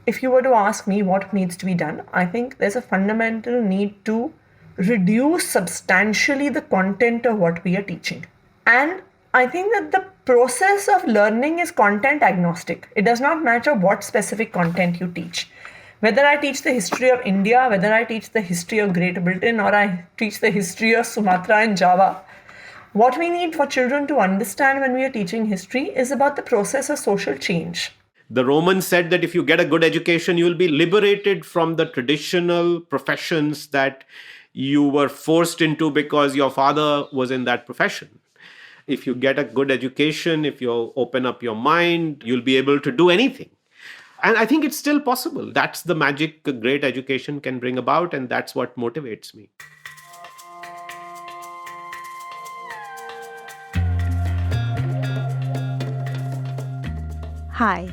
if you were to ask me what needs to be done, I think there's a fundamental need to reduce substantially the content of what we are teaching. And I think that the process of learning is content agnostic. It does not matter what specific content you teach. Whether I teach the history of India, whether I teach the history of Great Britain, or I teach the history of Sumatra and Java, what we need for children to understand when we are teaching history is about the process of social change. The Romans said that if you get a good education, you will be liberated from the traditional professions that you were forced into because your father was in that profession. If you get a good education, if you open up your mind, you'll be able to do anything. And I think it's still possible. That's the magic a great education can bring about, and that's what motivates me. Hi,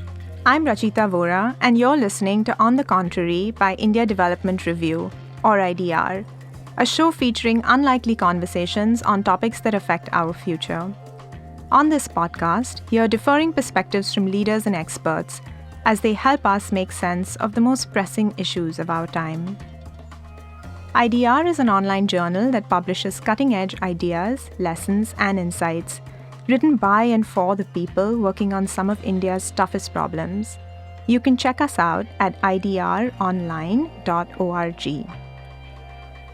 I'm Rachita Vora, and you're listening to On the Contrary by India Development Review, or IDR, a show featuring unlikely conversations on topics that affect our future. On this podcast, hear differing perspectives from leaders and experts as they help us make sense of the most pressing issues of our time. IDR is an online journal that publishes cutting-edge ideas, lessons, and insights written by and for the people working on some of India's toughest problems. You can check us out at idronline.org.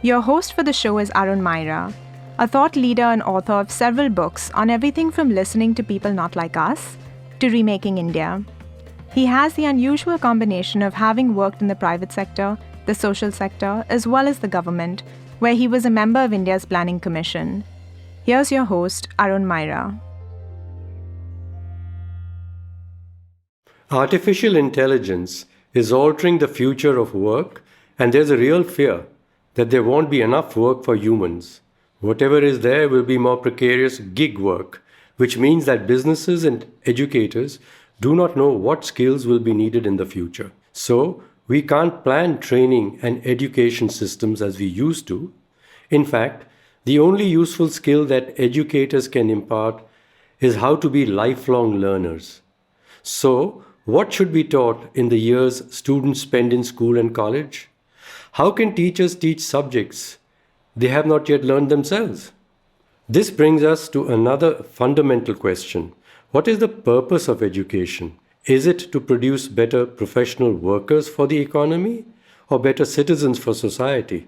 Your host for the show is Arun Maira, a thought leader and author of several books on everything from listening to people not like us to remaking India. He has the unusual combination of having worked in the private sector, the social sector, as well as the government, where he was a member of India's Planning Commission. Here's your host, Arun Maira. Artificial intelligence is altering the future of work, and there's a real fear that there won't be enough work for humans. Whatever is there will be more precarious gig work, which means that businesses and educators do not know what skills will be needed in the future. So, we can't plan training and education systems as we used to. In fact, the only useful skill that educators can impart is how to be lifelong learners. So, what should be taught in the years students spend in school and college? How can teachers teach subjects they have not yet learned themselves? This brings us to another fundamental question. What is the purpose of education? Is it to produce better professional workers for the economy or better citizens for society?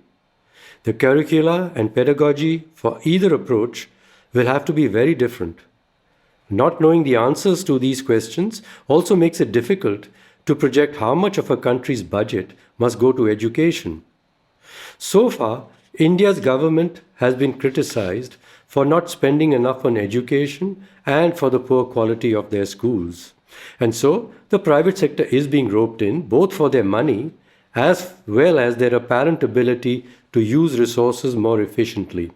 The curricula and pedagogy for either approach will have to be very different. Not knowing the answers to these questions also makes it difficult to project how much of a country's budget must go to education. So far, India's government has been criticized for not spending enough on education and for the poor quality of their schools. And so, the private sector is being roped in both for their money as well as their apparent ability to use resources more efficiently.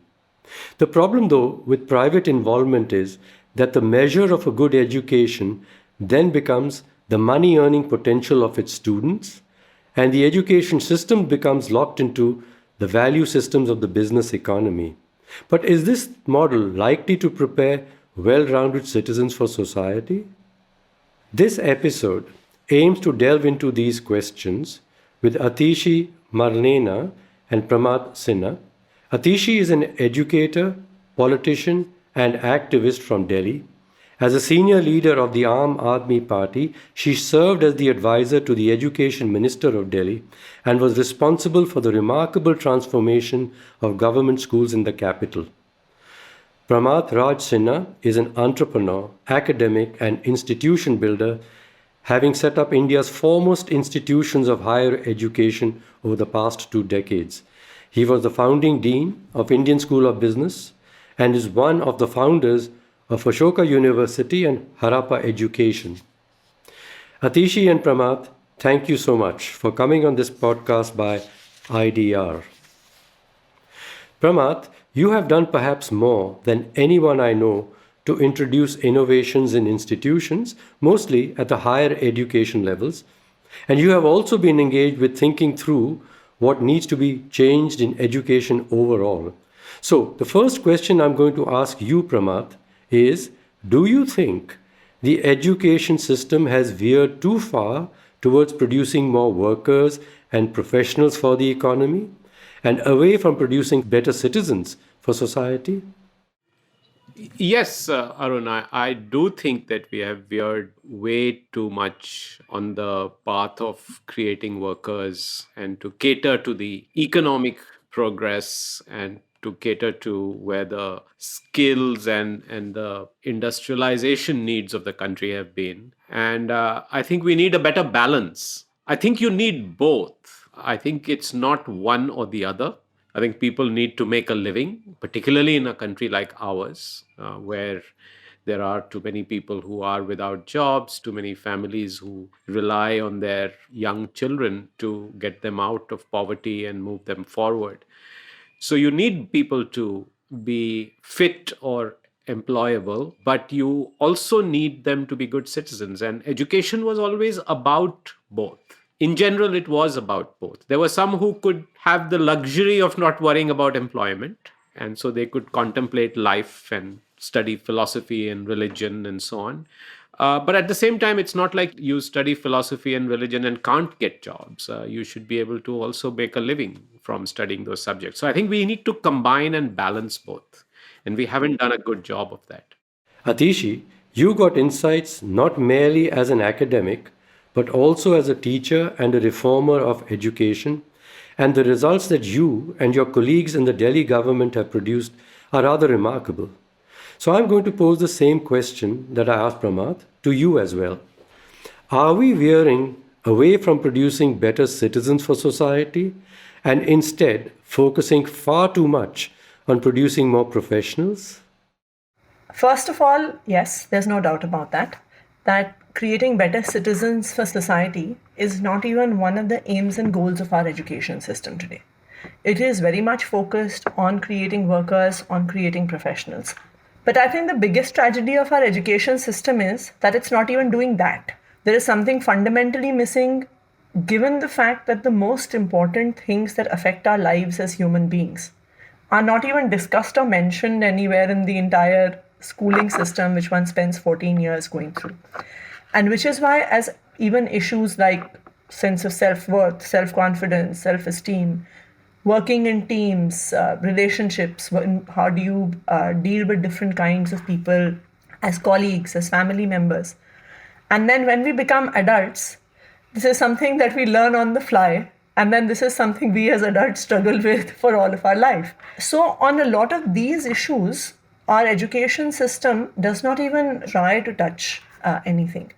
The problem, though, with private involvement is that the measure of a good education then becomes the money-earning potential of its students, and the education system becomes locked into the value systems of the business economy. But is this model likely to prepare well-rounded citizens for society? This episode aims to delve into these questions with Atishi Marlena and Pramath Sinha. Atishi is an educator, politician, and activist from Delhi. As a senior leader of the Aam Aadmi Party, she served as the advisor to the Education Minister of Delhi and was responsible for the remarkable transformation of government schools in the capital. Pramath Raj Sinha is an entrepreneur, academic, and institution builder, having set up India's foremost institutions of higher education over the past 2 decades. He was the founding dean of Indian School of Business and is one of the founders of Ashoka University and Harappa Education. Atishi and Pramath, thank you so much for coming on this podcast by IDR. Pramath, you have done perhaps more than anyone I know to introduce innovations in institutions, mostly at the higher education levels, and you have also been engaged with thinking through what needs to be changed in education overall. So, the first question I'm going to ask you, Pramath, is, do you think the education system has veered too far towards producing more workers and professionals for the economy and away from producing better citizens for society? Yes, Arun, I do think that we have veered way too much on the path of creating workers and to cater to the economic progress and to cater to where the skills and the industrialization needs of the country have been. And I think we need a better balance. I think you need both. I think it's not one or the other. I think people need to make a living, particularly in a country like ours, where there are too many people who are without jobs, too many families who rely on their young children to get them out of poverty and move them forward. So you need people to be fit or employable, but you also need them to be good citizens. And education was always about both. In general, it was about both. There were some who could have the luxury of not worrying about employment, and so they could contemplate life and study philosophy and religion and so on. But at the same time, it's not like you study philosophy and religion and can't get jobs. You should be able to also make a living from studying those subjects. So I think we need to combine and balance both. And we haven't done a good job of that. Atishi, you got insights not merely as an academic, but also as a teacher and a reformer of education. And the results that you and your colleagues in the Delhi government have produced are rather remarkable. So I'm going to pose the same question that I asked Pramath to you as well. Are we veering away from producing better citizens for society and instead focusing far too much on producing more professionals? First of all, yes, there's no doubt about that. That creating better citizens for society is not even one of the aims and goals of our education system today. It is very much focused on creating workers, on creating professionals. But I think the biggest tragedy of our education system is that it's not even doing that. There is something fundamentally missing, given the fact that the most important things that affect our lives as human beings are not even discussed or mentioned anywhere in the entire schooling system, which one spends 14 years going through. And which is why, as even issues like sense of self-worth, self-confidence, self-esteem, working in teams, relationships, how do you deal with different kinds of people as colleagues, as family members. And then when we become adults, this is something that we learn on the fly. And then this is something we as adults struggle with for all of our life. So on a lot of these issues, our education system does not even try to touch anything.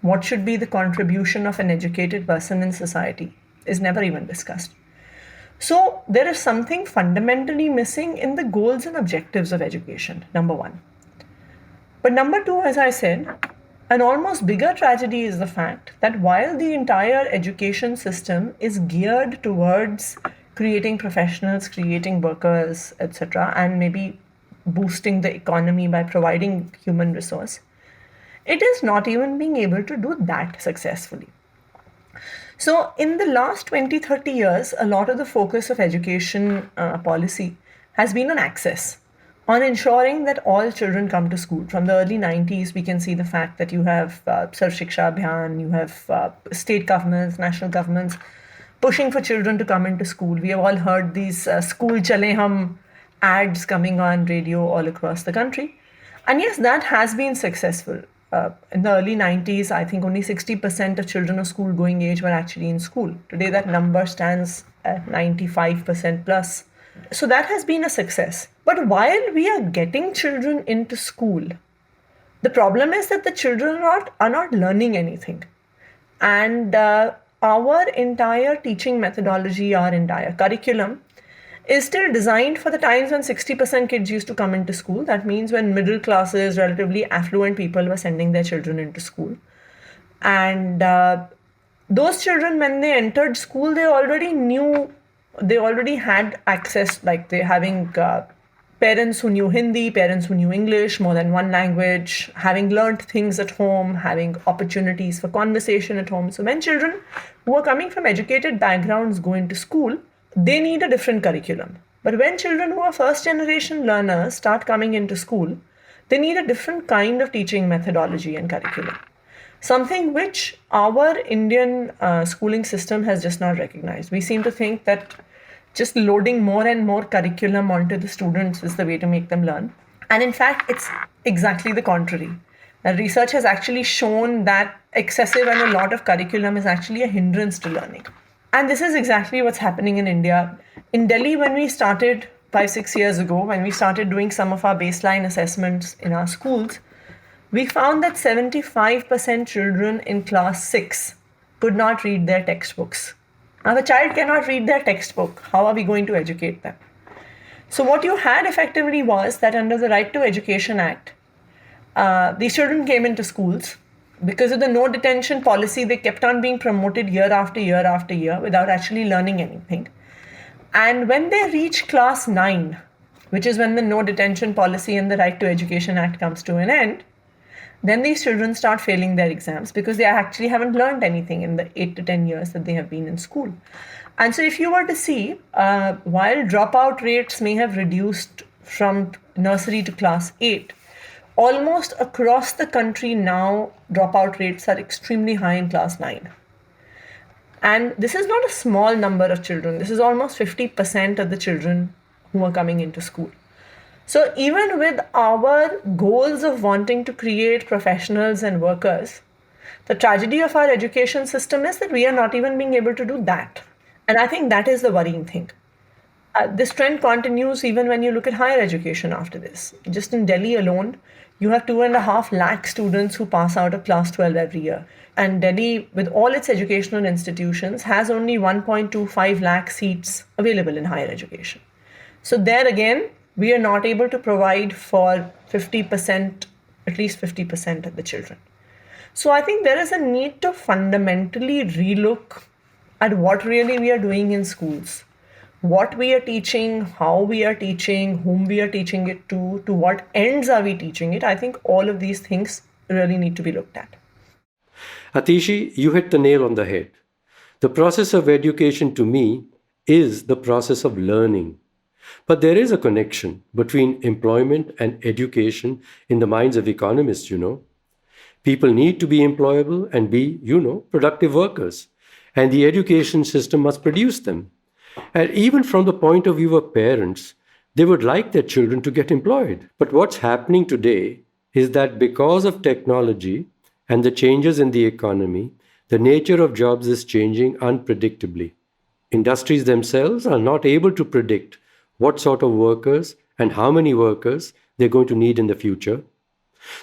What should be the contribution of an educated person in society is never even discussed. So there is something fundamentally missing in the goals and objectives of education, number one. But number two, as I said, an almost bigger tragedy is the fact that while the entire education system is geared towards creating professionals, creating workers, etc., and maybe boosting the economy by providing human resource, it is not even being able to do that successfully. So in the last 20-30 years, a lot of the focus of education policy has been on access, on ensuring that all children come to school. From the early 90s, we can see the fact that you have Sarv Shiksha Abhiyan, you have state governments, national governments pushing for children to come into school. We have all heard these school chale hum ads coming on radio all across the country. And yes, that has been successful. In the early 90s, I think only 60% of children of school going age were actually in school. Today, that number stands at 95% plus. So that has been a success. But while we are getting children into school, the problem is that the children are not learning anything. And our entire teaching methodology, our entire curriculum is still designed for the times when 60% kids used to come into school. That means when middle classes, relatively affluent people were sending their children into school. And those children, when they entered school, they already had access, like they having parents who knew Hindi, parents who knew English, more than one language, having learned things at home, having opportunities for conversation at home. So when children who are coming from educated backgrounds go into school, they need a different curriculum. But when children who are first generation learners start coming into school, they need a different kind of teaching methodology and curriculum. something which our Indian schooling system has just not recognized. We seem to think that just loading more and more curriculum onto the students is the way to make them learn. And in fact, it's exactly the contrary. Research has actually shown that excessive and a lot of curriculum is actually a hindrance to learning. And this is exactly what's happening in India. In Delhi, when we started 5, 6 years ago, when we started doing some of our baseline assessments in our schools, we found that 75% children in class 6 could not read their textbooks. Now, the child cannot read their textbook. How are we going to educate them? So, what you had effectively was that under the Right to Education Act, these children came into schools. Because of the no detention policy, they kept on being promoted year after year after year without actually learning anything. And when they reach class 9, which is when the no detention policy and the Right to Education Act comes to an end, then these children start failing their exams because they actually haven't learned anything in the 8 to 10 years that they have been in school. And so if you were to see, while dropout rates may have reduced from nursery to class 8, almost across the country now, dropout rates are extremely high in class 9. And this is not a small number of children. This is almost 50% of the children who are coming into school. So even with our goals of wanting to create professionals and workers, the tragedy of our education system is that we are not even being able to do that. And I think that is the worrying thing. This trend continues even when you look at higher education after this. Just in Delhi alone, you have 2.5 lakh students who pass out of class 12 every year. And Delhi, with all its educational institutions, has only 1.25 lakh seats available in higher education. So there again, we are not able to provide for 50%, at least 50% of the children. So I think there is a need to fundamentally relook at what really we are doing in schools. What we are teaching, how we are teaching, whom we are teaching it to what ends are we teaching it. I think all of these things really need to be looked at. Atishi, you hit the nail on the head. The process of education to me is the process of learning. But there is a connection between employment and education in the minds of economists, People need to be employable and be, productive workers. And the education system must produce them. And even from the point of view of parents, they would like their children to get employed. But what's happening today is that because of technology and the changes in the economy, the nature of jobs is changing unpredictably. Industries themselves are not able to predict what sort of workers and how many workers they're going to need in the future.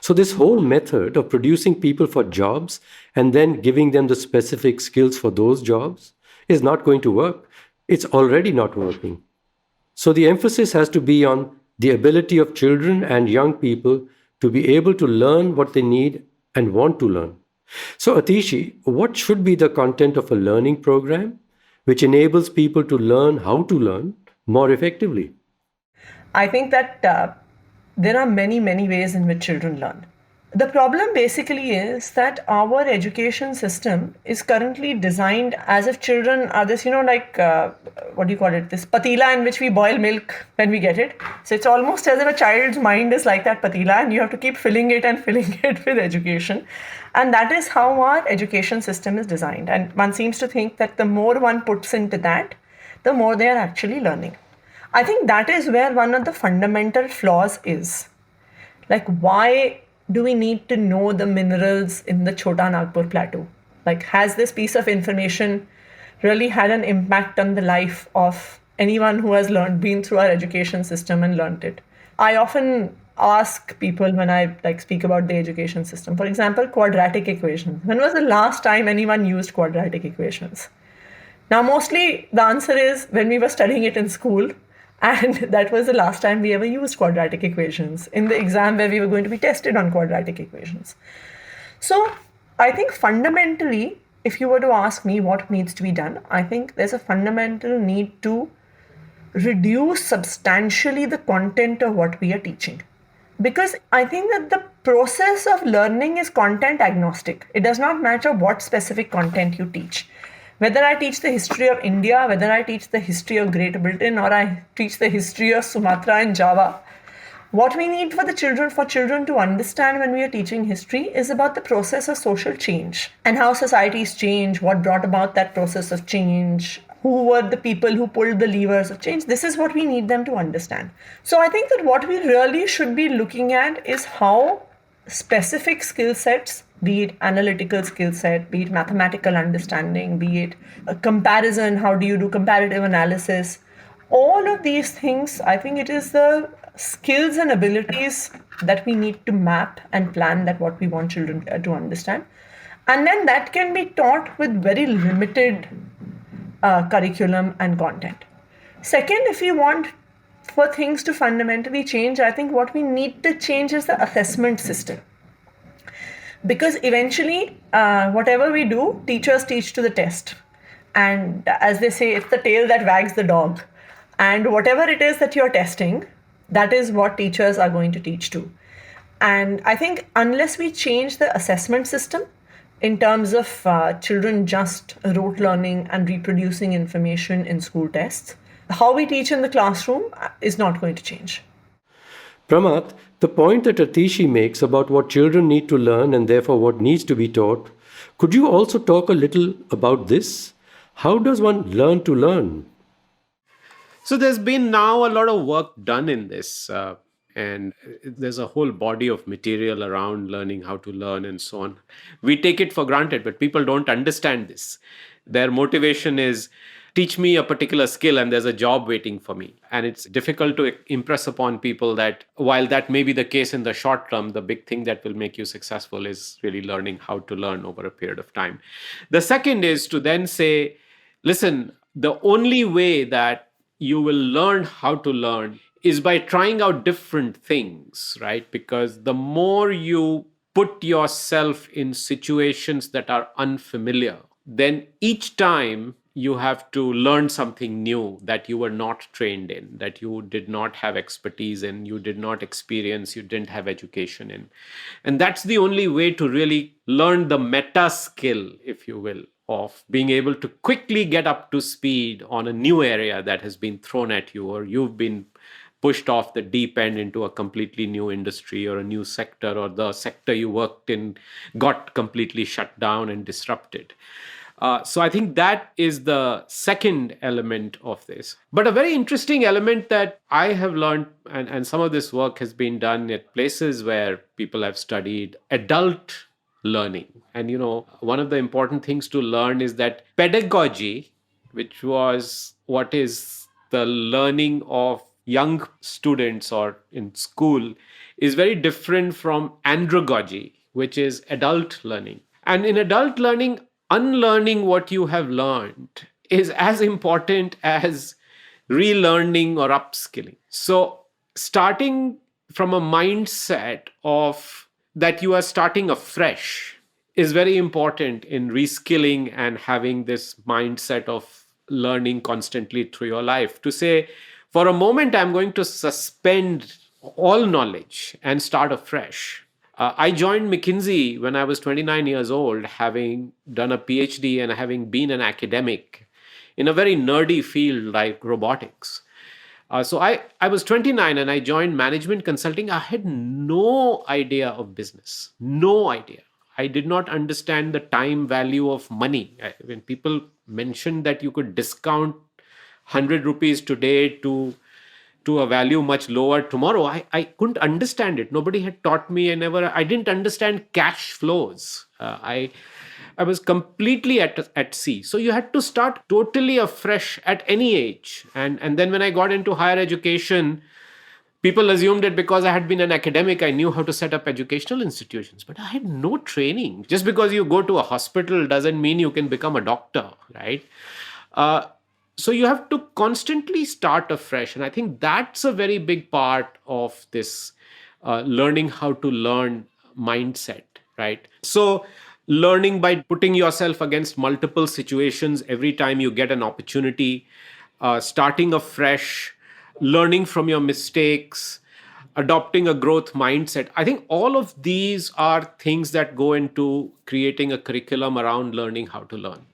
So this whole method of producing people for jobs and then giving them the specific skills for those jobs is not going to work. It's already not working. So the emphasis has to be on the ability of children and young people to be able to learn what they need and want to learn. So Atishi, what should be the content of a learning program which enables people to learn how to learn more effectively? I think that there are many, many ways in which children learn. The problem basically is that our education system is currently designed as if children are this, what do you call it? This patila in which we boil milk when we get it. So it's almost as if a child's mind is like that patila and you have to keep filling it and filling it with education. And that is how our education system is designed. And one seems to think that the more one puts into that, the more they are actually learning. I think that is where one of the fundamental flaws is. Like, why do we need to know the minerals in the Chota Nagpur plateau? Like, has this piece of information really had an impact on the life of anyone who has been through our education system and learned it? I often ask people when I speak about the education system, for example, quadratic equations. When was the last time anyone used quadratic equations? Now, mostly the answer is when we were studying it in school. And that was the last time we ever used quadratic equations in the exam where we were going to be tested on quadratic equations. So I think fundamentally, if you were to ask me what needs to be done, I think there's a fundamental need to reduce substantially the content of what we are teaching. Because I think that the process of learning is content agnostic. It does not matter what specific content you teach. Whether I teach the history of India, whether I teach the history of Great Britain, or I teach the history of Sumatra and Java, What we need for children to understand when we are teaching history is about the process of social change and how societies change, what brought about that process of change, who were the people who pulled the levers of change. This is what we need them to understand. So I think that what we really should be looking at is how specific skill sets, be it analytical skill set, be it mathematical understanding, be it a comparison, how do you do comparative analysis, all of these things, I think it is the skills and abilities that we need to map and plan that what we want children to understand. And then that can be taught with very limited curriculum and content. Second, if we want for things to fundamentally change, I think what we need to change is the assessment system. Because eventually, whatever we do, teachers teach to the test. And as they say, it's the tail that wags the dog. And whatever it is that you're testing, that is what teachers are going to teach to. And I think unless we change the assessment system in terms of children just rote learning and reproducing information in school tests, how we teach in the classroom is not going to change. Pramath, the point that Atishi makes about what children need to learn and therefore what needs to be taught, could you also talk a little about this? How does one learn to learn? So there's been now a lot of work done in this, and there's a whole body of material around learning how to learn and so on. We take it for granted, but people don't understand this. Their motivation is, teach me a particular skill and there's a job waiting for me. And it's difficult to impress upon people that while that may be the case in the short term, the big thing that will make you successful is really learning how to learn over a period of time. The second is to then say, listen, the only way that you will learn how to learn is by trying out different things, right? Because the more you put yourself in situations that are unfamiliar, then each time you have to learn something new that you were not trained in, that you did not have expertise in, you did not experience, you didn't have education in. And that's the only way to really learn the meta skill, if you will, of being able to quickly get up to speed on a new area that has been thrown at you, or you've been pushed off the deep end into a completely new industry or a new sector, or the sector you worked in got completely shut down and disrupted. So I think that is the second element of this. But a very interesting element that I have learned, and some of this work has been done at places where people have studied adult learning. And, one of the important things to learn is that pedagogy, which was what is the learning of young students or in school, is very different from andragogy, which is adult learning. And in adult learning, unlearning what you have learned is as important as relearning or upskilling. So starting from a mindset of that you are starting afresh is very important in reskilling and having this mindset of learning constantly through your life. To say, for a moment, I'm going to suspend all knowledge and start afresh. I joined McKinsey when I was 29 years old, having done a PhD and having been an academic in a very nerdy field like robotics. So I was 29 and I joined management consulting. I had no idea of business, no idea. I did not understand the time value of money. When people mentioned that you could discount 100 rupees today to a value much lower tomorrow, I couldn't understand it. Nobody had taught me. I didn't understand cash flows. I was completely at sea. So you had to start totally afresh at any age. And then when I got into higher education, people assumed that because I had been an academic, I knew how to set up educational institutions. But I had no training. Just because you go to a hospital doesn't mean you can become a doctor, right? So you have to constantly start afresh. And I think that's a very big part of this learning how to learn mindset, right? So learning by putting yourself against multiple situations every time you get an opportunity, starting afresh, learning from your mistakes, adopting a growth mindset. I think all of these are things that go into creating a curriculum around learning how to learn.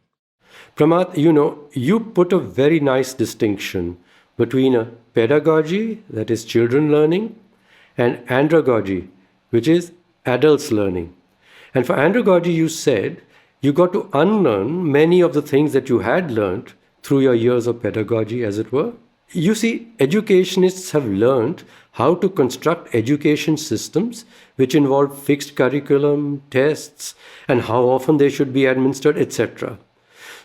Pramath, you put a very nice distinction between a pedagogy, that is children learning, and andragogy, which is adults learning. And for andragogy, you said you got to unlearn many of the things that you had learned through your years of pedagogy, as it were. You see, educationists have learned how to construct education systems which involve fixed curriculum, tests, and how often they should be administered, etc.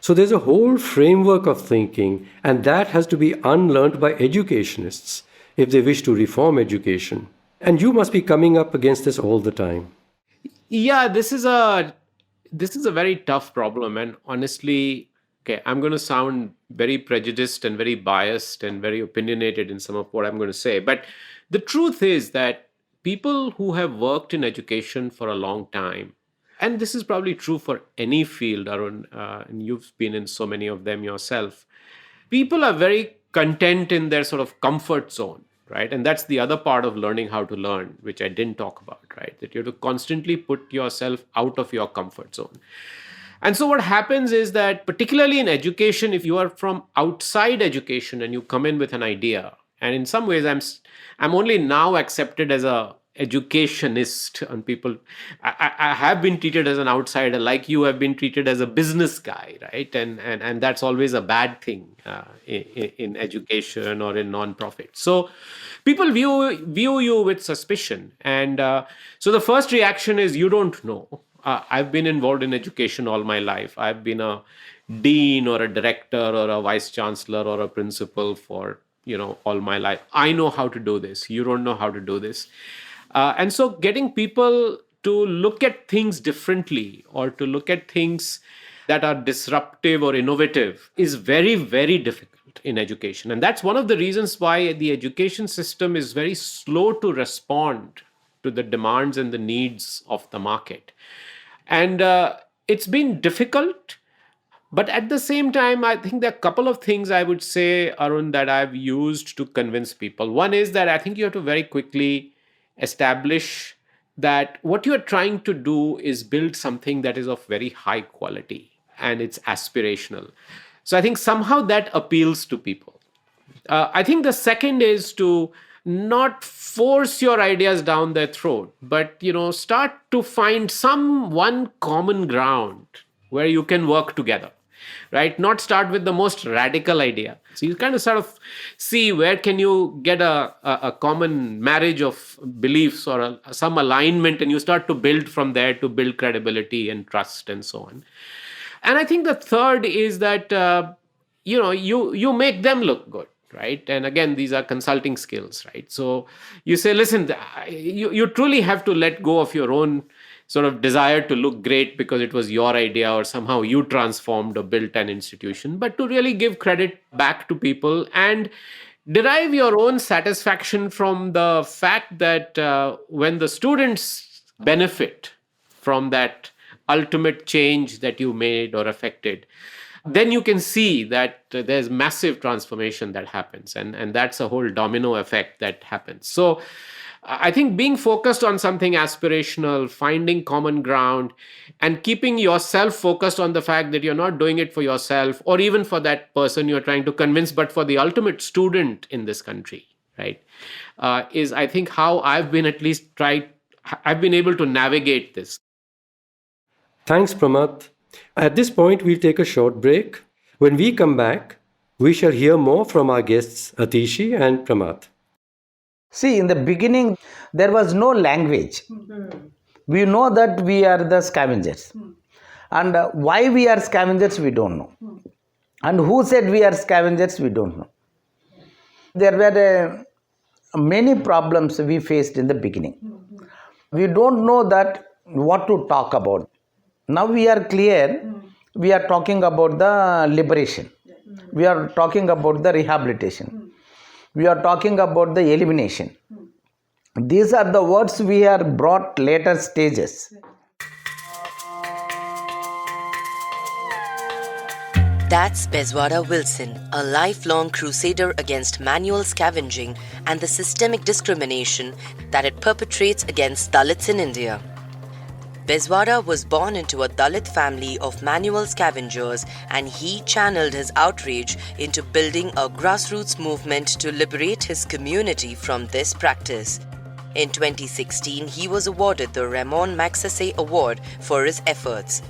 So there's a whole framework of thinking, and that has to be unlearned by educationists if they wish to reform education. And you must be coming up against this all the time. Yeah, this is a very tough problem, and honestly, okay, I'm going to sound very prejudiced and very biased and very opinionated in some of what I'm going to say, but the truth is that people who have worked in education for a long time, and this is probably true for any field, Arun, and you've been in so many of them yourself, people are very content in their sort of comfort zone, right? And that's the other part of learning how to learn, which I didn't talk about, right? That you have to constantly put yourself out of your comfort zone. And so what happens is that, particularly in education, if you are from outside education and you come in with an idea, and in some ways I'm only now accepted as a educationist, and people, I have been treated as an outsider, like you have been treated as a business guy, right? And that's always a bad thing in education or in non-profit. So people view you with suspicion, and so the first reaction is you don't know. I've been involved in education all my life. I've been a dean or a director or a vice chancellor or a principal for all my life. I know how to do this. You don't know how to do this. And so getting people to look at things differently or to look at things that are disruptive or innovative is very, very difficult in education. And that's one of the reasons why the education system is very slow to respond to the demands and the needs of the market. And it's been difficult. But at the same time, I think there are a couple of things I would say, Arun, that I've used to convince people. One is that I think you have to very quickly establish that what you're trying to do is build something that is of very high quality and it's aspirational. So I think somehow that appeals to people. I think the second is to not force your ideas down their throat, but start to find some one common ground where you can work together. Right? Not start with the most radical idea. So you kind of sort of see where can you get a common marriage of beliefs or some alignment, and you start to build from there to build credibility and trust and so on. And I think the third is that you make them look good. Right. And again, these are consulting skills. Right. So you say, listen, you truly have to let go of your own sort of desire to look great because it was your idea or somehow you transformed or built an institution, but to really give credit back to people and derive your own satisfaction from the fact that when the students benefit from that ultimate change that you made or affected, then you can see that there's massive transformation that happens. And that's a whole domino effect that happens. So I think being focused on something aspirational, finding common ground, and keeping yourself focused on the fact that you're not doing it for yourself or even for that person you're trying to convince, but for the ultimate student in this country, right, is I think how I've been I've been able to navigate this. Thanks, Pramath. At this point, we'll take a short break. When we come back, we shall hear more from our guests, Atishi and Pramath. See, in the beginning, there was no language. We know that we are the scavengers. And why we are scavengers, we don't know. And who said we are scavengers, we don't know. There were many problems we faced in the beginning. We don't know that what to talk about. Now we are clear. We are talking about the liberation. We are talking about the rehabilitation. We are talking about the elimination. These are the words we are brought later stages. That's Bezwada Wilson, a lifelong crusader against manual scavenging and the systemic discrimination that it perpetrates against Dalits in India. Bezwada was born into a Dalit family of manual scavengers, and he channeled his outrage into building a grassroots movement to liberate his community from this practice. In 2016, he was awarded the Ramon Magsaysay Award for his efforts.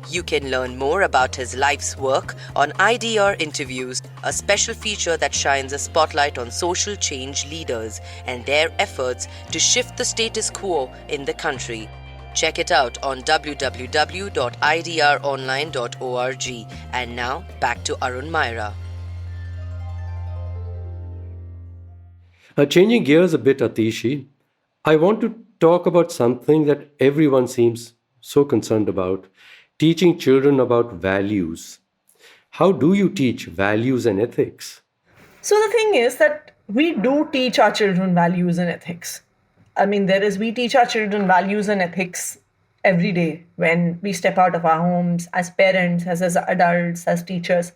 You can learn more about his life's work on IDR Interviews, a special feature that shines a spotlight on social change leaders and their efforts to shift the status quo in the country. Check it out on www.idronline.org. And now, back to Arun Myra. Changing gears a bit, Atishi, I want to talk about something that everyone seems so concerned about: teaching children about values. How do you teach values and ethics? So the thing is that we do teach our children values and ethics. We teach our children values and ethics every day when we step out of our homes, as parents, as adults, as teachers.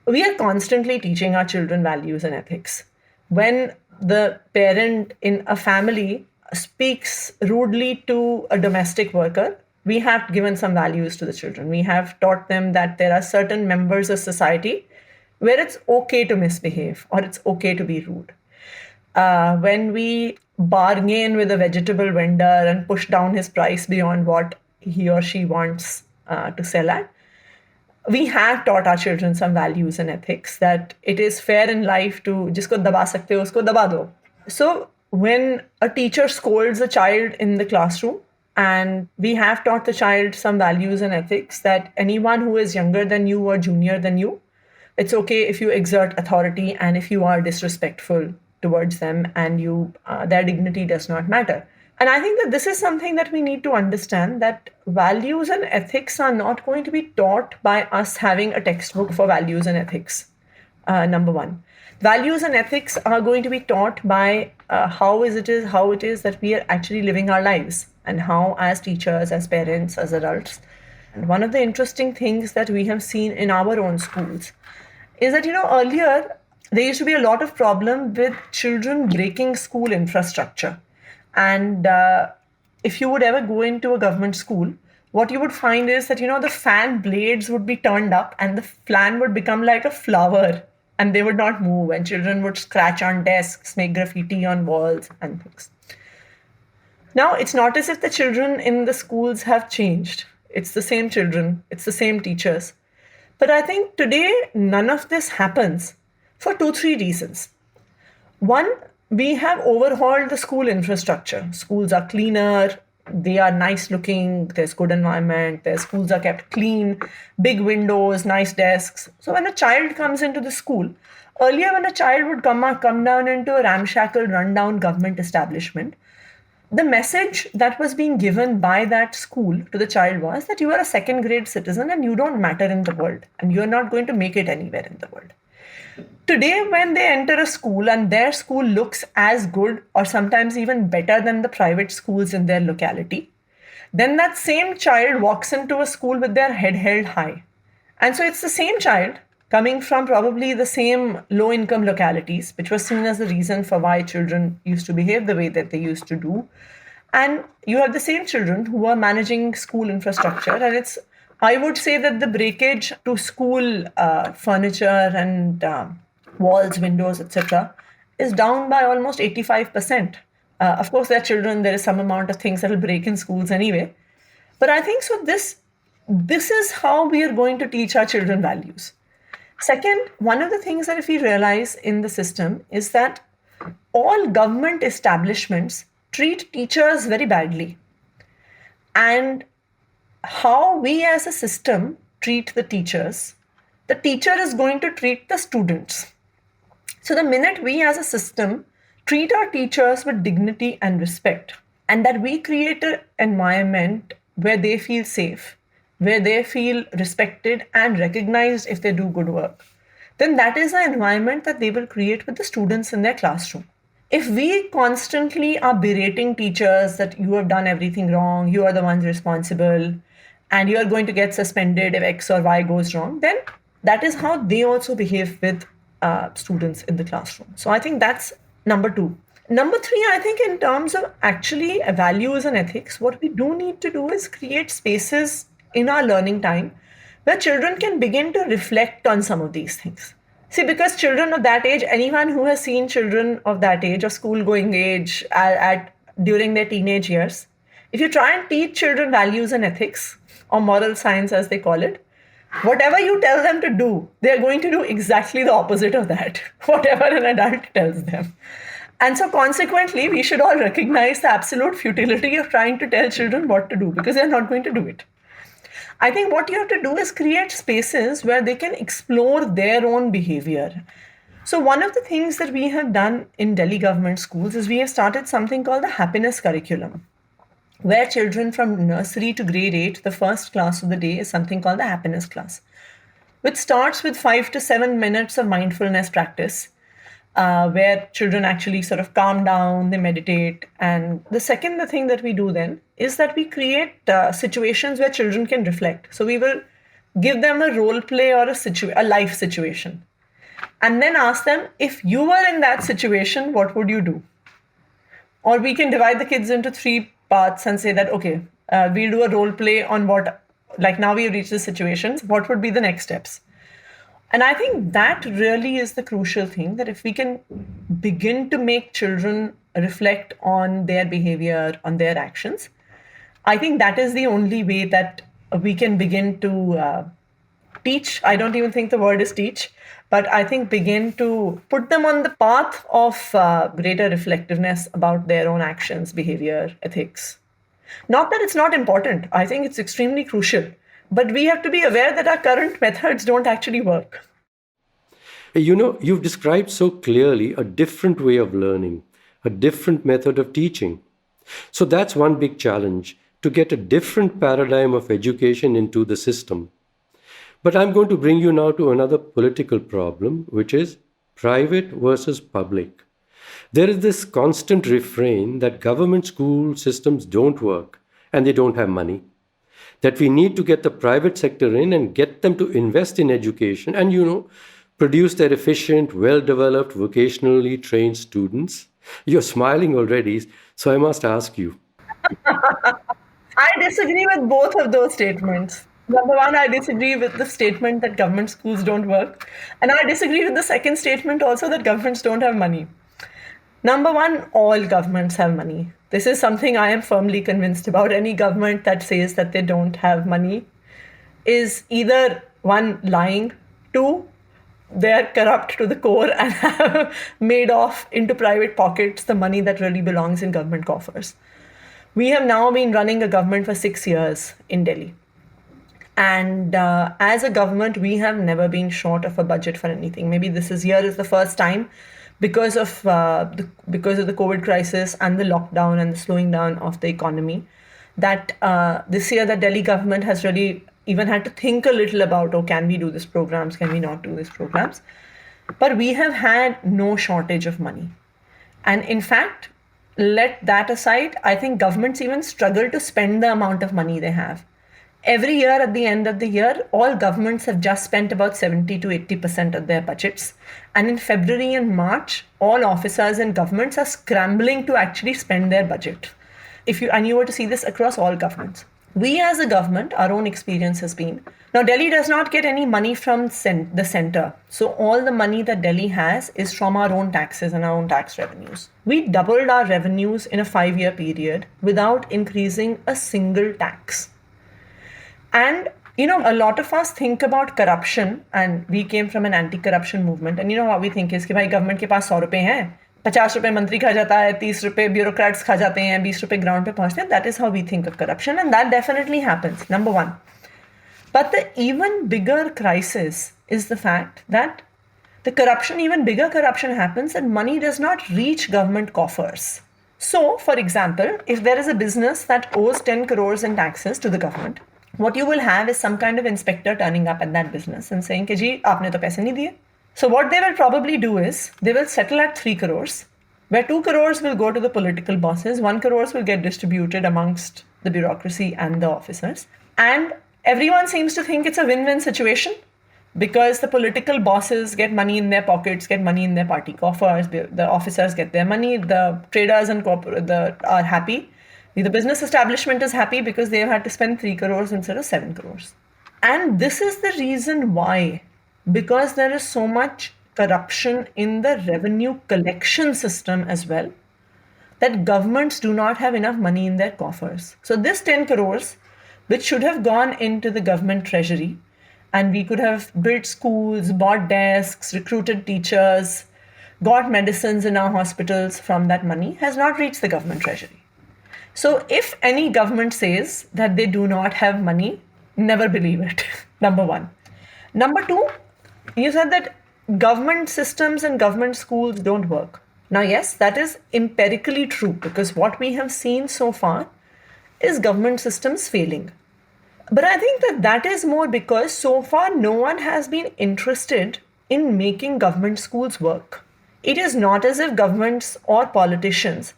We are constantly teaching our children values and ethics. When the parent in a family speaks rudely to a domestic worker, we have given some values to the children. We have taught them that there are certain members of society where it's okay to misbehave or it's okay to be rude. When we bargain with a vegetable vendor and push down his price beyond what he or she wants to sell at, we have taught our children some values and ethics, that it is fair in life to jisko daba sakte ho usko daba do. So when a teacher scolds a child in the classroom, and we have taught the child some values and ethics, that anyone who is younger than you or junior than you, it's okay if you exert authority and if you are disrespectful towards them, and their dignity does not matter. And I think that this is something that we need to understand, that values and ethics are not going to be taught by us having a textbook for values and ethics. Number one, values and ethics are going to be taught by how it is that we are actually living our lives, and how, as teachers, as parents, as adults. And one of the interesting things that we have seen in our own schools is that, earlier there used to be a lot of problem with children breaking school infrastructure. And if you would ever go into a government school, what you would find is that, the fan blades would be turned up and the fan would become like a flower and they would not move, and children would scratch on desks, make graffiti on walls and things. Now, it's not as if the children in the schools have changed. It's the same children, it's the same teachers. But I think today none of this happens for 2-3 reasons. One, we have overhauled the school infrastructure. Schools are cleaner, they are nice looking, there's good environment, their schools are kept clean, big windows, nice desks. So when a child comes into the school, earlier when a child would come down into a ramshackle, rundown government establishment, the message that was being given by that school to the child was that you are a second grade citizen and you don't matter in the world and you're not going to make it anywhere in the world. Today, when they enter a school and their school looks as good or sometimes even better than the private schools in their locality, then that same child walks into a school with their head held high. And so it's the same child coming from probably the same low-income localities, which was seen as the reason for why children used to behave the way that they used to do. And you have the same children who are managing school infrastructure. And I would say that the breakage to school furniture and walls, windows, etc. is down by almost 85%. Of course, there are children, there is some amount of things that will break in schools anyway. But I think so this is how we are going to teach our children values. Second, one of the things that if we realize in the system is that all government establishments treat teachers very badly. And how we as a system treat the teacher is going to treat the students. So the minute we as a system treat our teachers with dignity and respect, and that we create an environment where they feel safe, where they feel respected and recognized if they do good work, then that is the environment that they will create with the students in their classroom. If we constantly are berating teachers that you have done everything wrong, you are the ones responsible, and you are going to get suspended if X or Y goes wrong, then that is how they also behave with students in the classroom. So I think that's number 2. Number 3, I think in terms of actually values and ethics, what we do need to do is create spaces in our learning time where children can begin to reflect on some of these things. See, because children of that age, anyone who has seen children of that age or school-going age at during their teenage years, if you try and teach children values and ethics, or moral science as they call it, whatever you tell them to do, they're going to do exactly the opposite of that, whatever an adult tells them. And so consequently, we should all recognize the absolute futility of trying to tell children what to do, because they're not going to do it. I think what you have to do is create spaces where they can explore their own behavior. So one of the things that we have done in Delhi government schools is we have started something called the happiness curriculum, where children from nursery to grade 8, the first class of the day is something called the happiness class, which starts with 5 to 7 minutes of mindfulness practice, where children actually sort of calm down, they meditate. And the thing that we do then is that we create situations where children can reflect. So we will give them a role play or a life situation, and then ask them, if you were in that situation, what would you do? Or we can divide the kids into 3 parts and say that, okay, we'll do a role play on what, like now we've reached the situations, what would be the next steps? And I think that really is the crucial thing, that if we can begin to make children reflect on their behavior, on their actions, I think that is the only way that we can begin to teach. I don't even think the word is teach, but I think begin to put them on the path of greater reflectiveness about their own actions, behavior, ethics. Not that it's not important. I think it's extremely crucial. But we have to be aware that our current methods don't actually work. You know, you've described so clearly a different way of learning, a different method of teaching. So that's one big challenge, to get a different paradigm of education into the system. But I'm going to bring you now to another political problem, which is private versus public. There is this constant refrain that government school systems don't work and they don't have money, that we need to get the private sector in and get them to invest in education and, produce their efficient, well-developed, vocationally trained students. You're smiling already, so I must ask you. I disagree with both of those statements. Number one, I disagree with the statement that government schools don't work. And I disagree with the second statement also, that governments don't have money. Number one, all governments have money. This is something I am firmly convinced about. Any government that says that they don't have money is either, one, lying, two, they're corrupt to the core and have made off into private pockets the money that really belongs in government coffers. We have now been running a government for 6 years in Delhi. And as a government, we have never been short of a budget for anything. Maybe this year is the first time, because of the COVID crisis and the lockdown and the slowing down of the economy, that this year the Delhi government has really even had to think a little about, can we do these programs? Can we not do these programs? But we have had no shortage of money. And in fact, let that aside, I think governments even struggle to spend the amount of money they have. Every year at the end of the year, all governments have just spent about 70 to 80% of their budgets. And in February and March, all officers and governments are scrambling to actually spend their budget. And you were to see this across all governments. We as a government, our own experience has been, now Delhi does not get any money from the center. So all the money that Delhi has is from our own taxes and our own tax revenues. We doubled our revenues in a 5-year period without increasing a single tax. And, a lot of us think about corruption, and we came from an anti-corruption movement. And how we think is that government के पास 100 रुपए हैं, 50 रुपए मंत्री खा जाता है, 30 रुपए bureaucrats खा जाते हैं, 20 रुपए ground पे पहुंचते हैं. That is how we think of corruption, and that definitely happens, number one. But the even bigger crisis is the fact that even bigger corruption happens, and money does not reach government coffers. So, for example, if there is a business that owes 10 crores in taxes to the government, what you will have is some kind of inspector turning up at that business and saying, ji, aapne to paise nahi diye. So what they will probably do is, they will settle at 3 crores, where 2 crores will go to the political bosses, 1 crores will get distributed amongst the bureaucracy and the officers. And everyone seems to think it's a win-win situation, because the political bosses get money in their pockets, get money in their party coffers, the officers get their money, the traders and are happy. The business establishment is happy because they have had to spend 3 crores instead of 7 crores. And this is the reason why, because there is so much corruption in the revenue collection system as well, that governments do not have enough money in their coffers. So this 10 crores, which should have gone into the government treasury, and we could have built schools, bought desks, recruited teachers, got medicines in our hospitals from that money, has not reached the government treasury. So if any government says that they do not have money, never believe it. Number one. Number two, you said that government systems and government schools don't work. Now, yes, that is empirically true, because what we have seen so far is government systems failing. But I think that that is more because so far no one has been interested in making government schools work. It is not as if governments or politicians,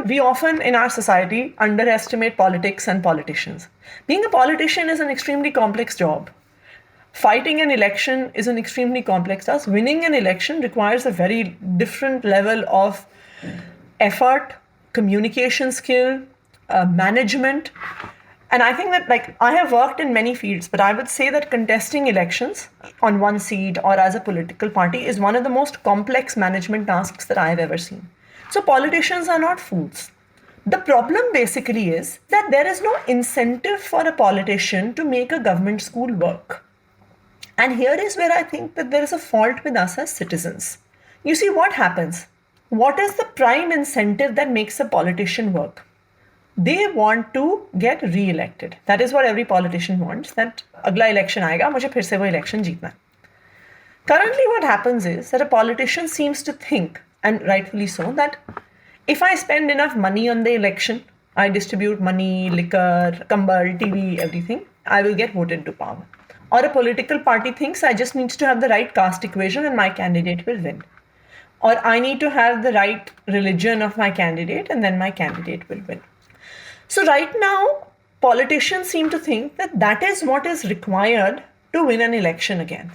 we often in our society underestimate politics and politicians. Being a politician is an extremely complex job. Fighting an election is an extremely complex task. Winning an election requires a very different level of effort, communication skill, management. And I think that, I have worked in many fields, but I would say that contesting elections on one seat or as a political party is one of the most complex management tasks that I have ever seen. So politicians are not fools. The problem basically is that there is no incentive for a politician to make a government school work. And here is where I think that there is a fault with us as citizens. You see, what happens? What is the prime incentive that makes a politician work? They want to get re-elected. That is what every politician wants, that agla election aayega, mujhe phir se wo election jeetna hai. Currently what happens is that a politician seems to think, and rightfully so, that if I spend enough money on the election, I distribute money, liquor, kambal, TV, everything, I will get voted to power. Or a political party thinks I just need to have the right caste equation and my candidate will win. Or I need to have the right religion of my candidate and then my candidate will win. So right now, politicians seem to think that that is what is required to win an election again.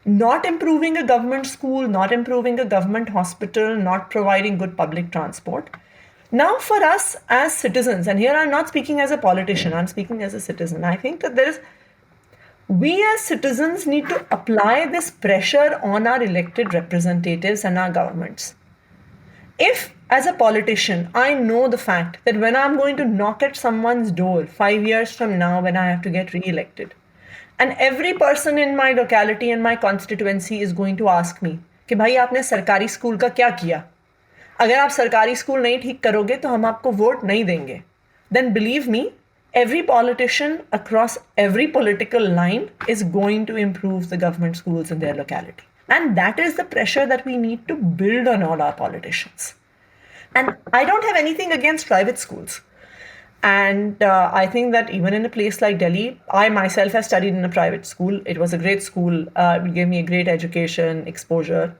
Not improving a government school, not improving a government hospital, not providing good public transport. Now for us as citizens, and here I'm not speaking as a politician, I'm speaking as a citizen, I think that we as citizens need to apply this pressure on our elected representatives and our governments. If, as a politician, I know the fact that when I'm going to knock at someone's door 5 years from now when I have to get re-elected, and every person in my locality and my constituency is going to ask me कि भाई आपने सरकारी school का क्या किया? अगर आप सरकारी स्कूल नहीं ठीक करोगे तो हम आपको वोट नहीं देंगे. Then believe me, every politician across every political line is going to improve the government schools in their locality. And that is the pressure that we need to build on all our politicians. And I don't have anything against private schools. And I think that even in a place like Delhi, I myself have studied in a private school. It was a great school. It gave me a great education, exposure.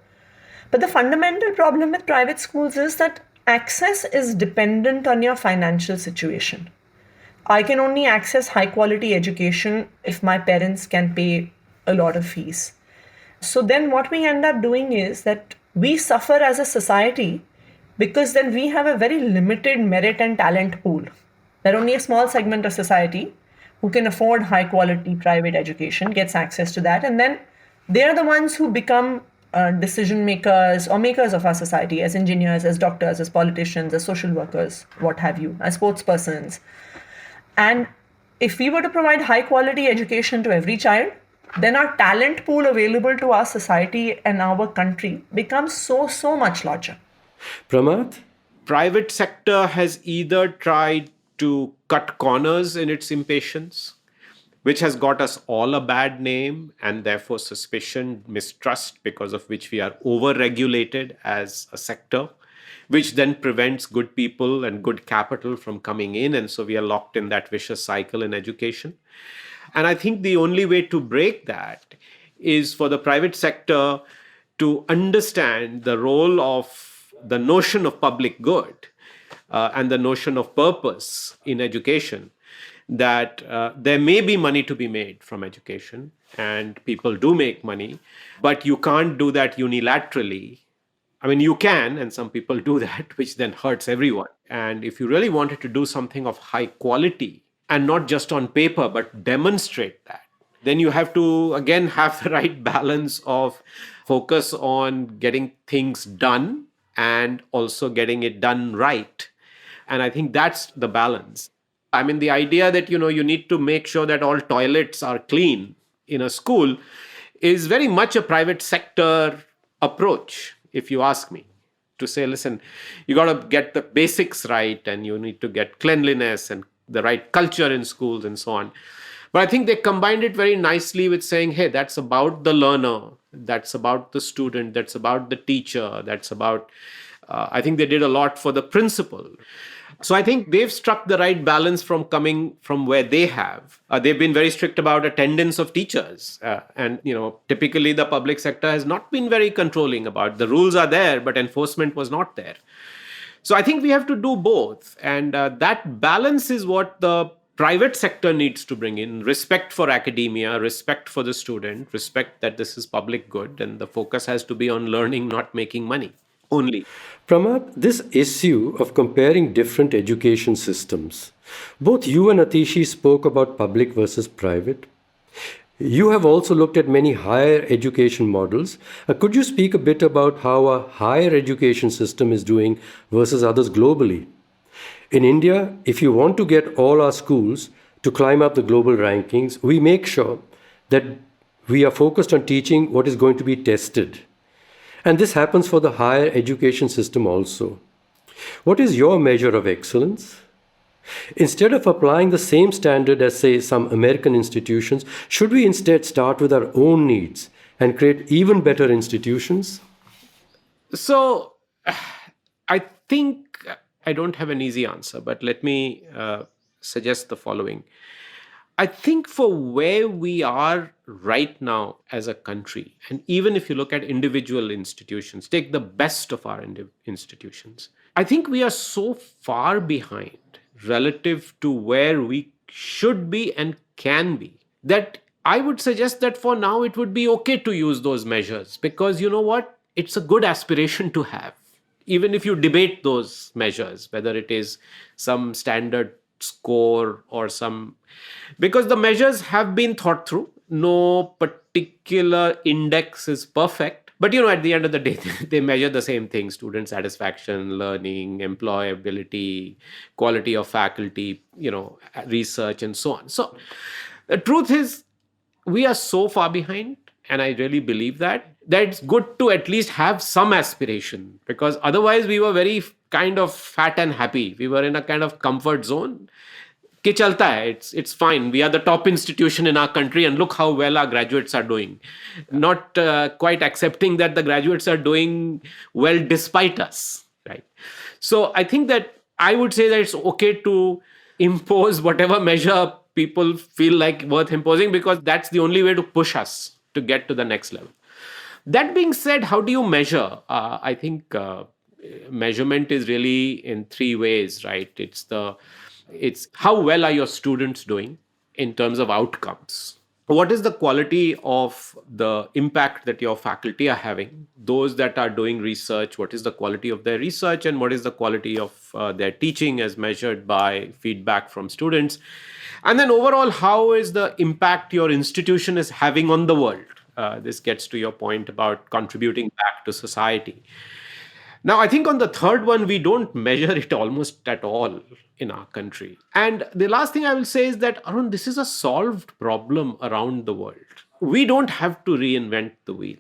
But the fundamental problem with private schools is that access is dependent on your financial situation. I can only access high quality education if my parents can pay a lot of fees. So then what we end up doing is that we suffer as a society because then we have a very limited merit and talent pool. There are only a small segment of society who can afford high quality private education, gets access to that, and then they're the ones who become decision makers or makers of our society as engineers, as doctors, as politicians, as social workers, what have you, as sports persons. And if we were to provide high quality education to every child, then our talent pool available to our society and our country becomes so much larger. Pramath? Private sector has either tried to cut corners in its impatience, which has got us all a bad name and therefore suspicion, mistrust, because of which we are over-regulated as a sector, which then prevents good people and good capital from coming in. And so we are locked in that vicious cycle in education. And I think the only way to break that is for the private sector to understand the role of the notion of public good and the notion of purpose in education, that there may be money to be made from education and people do make money, but you can't do that unilaterally. I mean, you can, and some people do that, which then hurts everyone. And if you really wanted to do something of high quality, and not just on paper, but demonstrate that, then you have to, again, have the right balance of focus on getting things done and also getting it done right. And I think that's the balance. I mean, the idea that, you need to make sure that all toilets are clean in a school is very much a private sector approach, if you ask me. To say, listen, you got to get the basics right, and you need to get cleanliness and the right culture in schools and so on. But I think they combined it very nicely with saying, hey, that's about the learner, that's about the student, that's about the teacher, that's about, I think they did a lot for the principal. So I think they've struck the right balance from coming from where they have. They've been very strict about attendance of teachers. And, typically the public sector has not been very controlling about the rules are there, but enforcement was not there. So I think we have to do both. And that balance is what the private sector needs to bring in: respect for academia, respect for the student, respect that this is public good, and the focus has to be on learning, not making money only. Pramath, this issue of comparing different education systems, both you and Atishi spoke about public versus private. You have also looked at many higher education models. Could you speak a bit about how a higher education system is doing versus others globally? In India, if you want to get all our schools to climb up the global rankings, we make sure that we are focused on teaching what is going to be tested. And this happens for the higher education system also. What is your measure of excellence? Instead of applying the same standard as, say, some American institutions, should we instead start with our own needs and create even better institutions? So I think I don't have an easy answer, but let me suggest the following. I think for where we are right now as a country, and even if you look at individual institutions, take the best of our institutions, I think we are so far behind relative to where we should be and can be, that I would suggest that for now it would be okay to use those measures, because you know what? It's a good aspiration to have. Even if you debate those measures, whether it is some standard score or some, because the measures have been thought through. No particular index is perfect, but at the end of the day, they measure the same thing: student satisfaction, learning, employability, quality of faculty, research, and so on. So the truth is, we are so far behind, and I really believe that it's good to at least have some aspiration, because otherwise we were very kind of fat and happy. We were in a kind of comfort zone. Ki chalta hai, it's fine. We are the top institution in our country, and look how well our graduates are doing. Not quite accepting that the graduates are doing well despite us, right? So I think that I would say that it's okay to impose whatever measure people feel like worth imposing, because that's the only way to push us to get to the next level. That being said, how do you measure? I think measurement is really in three ways, right? It's how well are your students doing in terms of outcomes? What is the quality of the impact that your faculty are having? Those that are doing research, what is the quality of their research, and what is the quality of their teaching as measured by feedback from students? And then overall, how is the impact your institution is having on the world? This gets to your point about contributing back to society. Now, I think on the third one, we don't measure it almost at all in our country. And the last thing I will say is that, Arun, this is a solved problem around the world. We don't have to reinvent the wheel.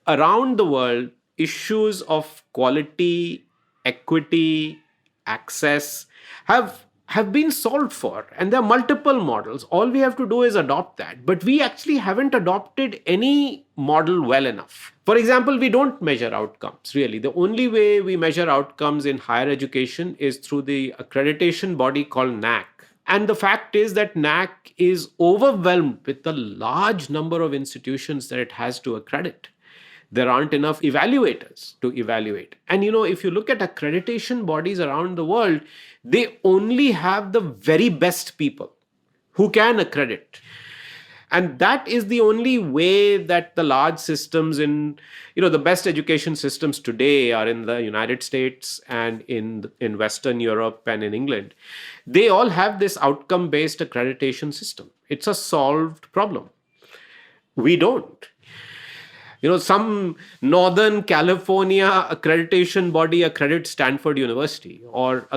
Around the world, issues of quality, equity, access have been solved for, and there are multiple models. All we have to do is adopt that, but we actually haven't adopted any model well enough. For example, we don't measure outcomes, really. The only way we measure outcomes in higher education is through the accreditation body called NAC. And the fact is that NAC is overwhelmed with the large number of institutions that it has to accredit. There aren't enough evaluators to evaluate. And if you look at accreditation bodies around the world, they only have the very best people who can accredit. And that is the only way that the large systems in, the best education systems today are in the United States and in Western Europe and in England. They all have this outcome-based accreditation system. It's a solved problem. We don't. Some Northern California accreditation body accredits Stanford University, or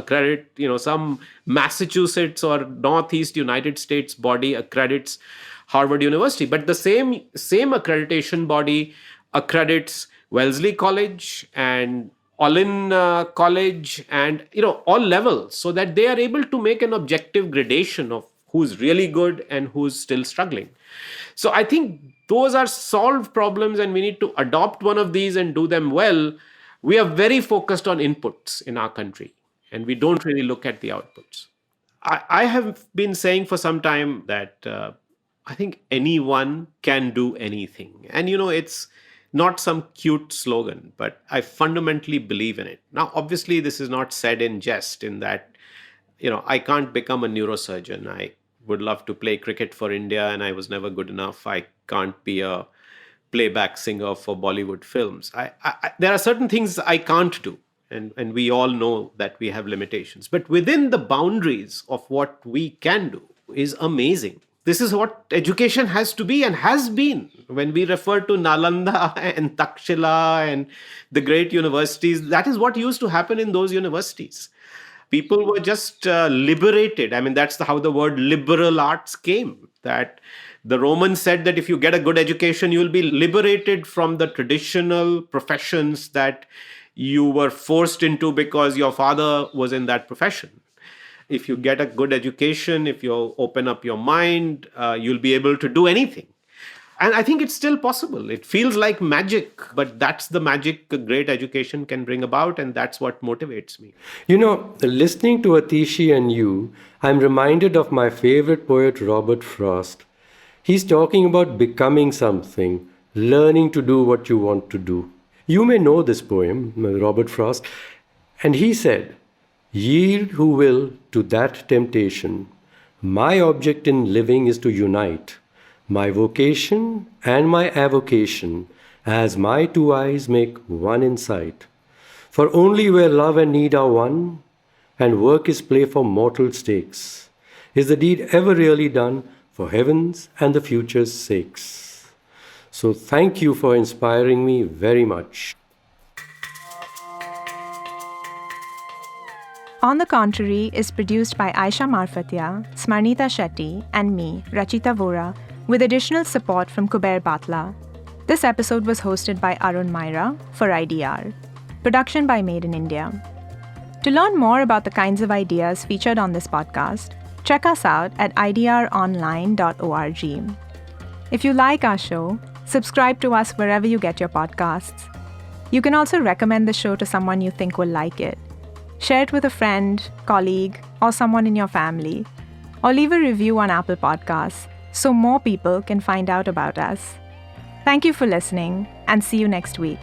some Massachusetts or Northeast United States body accredits Harvard University. But the same accreditation body accredits Wellesley College and Olin College and all levels, so that they are able to make an objective gradation of who's really good and who's still struggling. So I think those are solved problems, and we need to adopt one of these and do them well. We are very focused on inputs in our country, and we don't really look at the outputs. I have been saying for some time that I think anyone can do anything. And, it's not some cute slogan, but I fundamentally believe in it. Now, obviously, this is not said in jest, in that, I can't become a neurosurgeon. I would love to play cricket for India, and I was never good enough. I can't be a playback singer for Bollywood films. There are certain things I can't do. And we all know that we have limitations. But within the boundaries of what we can do is amazing. This is what education has to be and has been. When we refer to Nalanda and Takshila and the great universities, that is what used to happen in those universities. People were just liberated. I mean, that's how the word liberal arts came. That the Romans said that if you get a good education, you will be liberated from the traditional professions that you were forced into because your father was in that profession. If you get a good education, if you open up your mind, you'll be able to do anything. And I think it's still possible. It feels like magic, but that's the magic a great education can bring about, and that's what motivates me. Listening to Atishi and you, I'm reminded of my favorite poet, Robert Frost. He's talking about becoming something, learning to do what you want to do. You may know this poem, Robert Frost, and he said, "Yield who will to that temptation. My object in living is to unite my vocation and my avocation, as my two eyes make one in sight. For only where love and need are one, and work is play for mortal stakes, is the deed ever really done for heaven's and the future's sakes." So thank you for inspiring me very much. On the Contrary is produced by Aisha Marfatia, Smarnita Shetty, and me, Rachita Vora, with additional support from Kuber Batla. This episode was hosted by Arun Myra for IDR. Production by Made in India. To learn more about the kinds of ideas featured on this podcast, check us out at idronline.org. If you like our show, subscribe to us wherever you get your podcasts. You can also recommend the show to someone you think will like it. Share it with a friend, colleague, or someone in your family. Or leave a review on Apple Podcasts so more people can find out about us. Thank you for listening, and see you next week.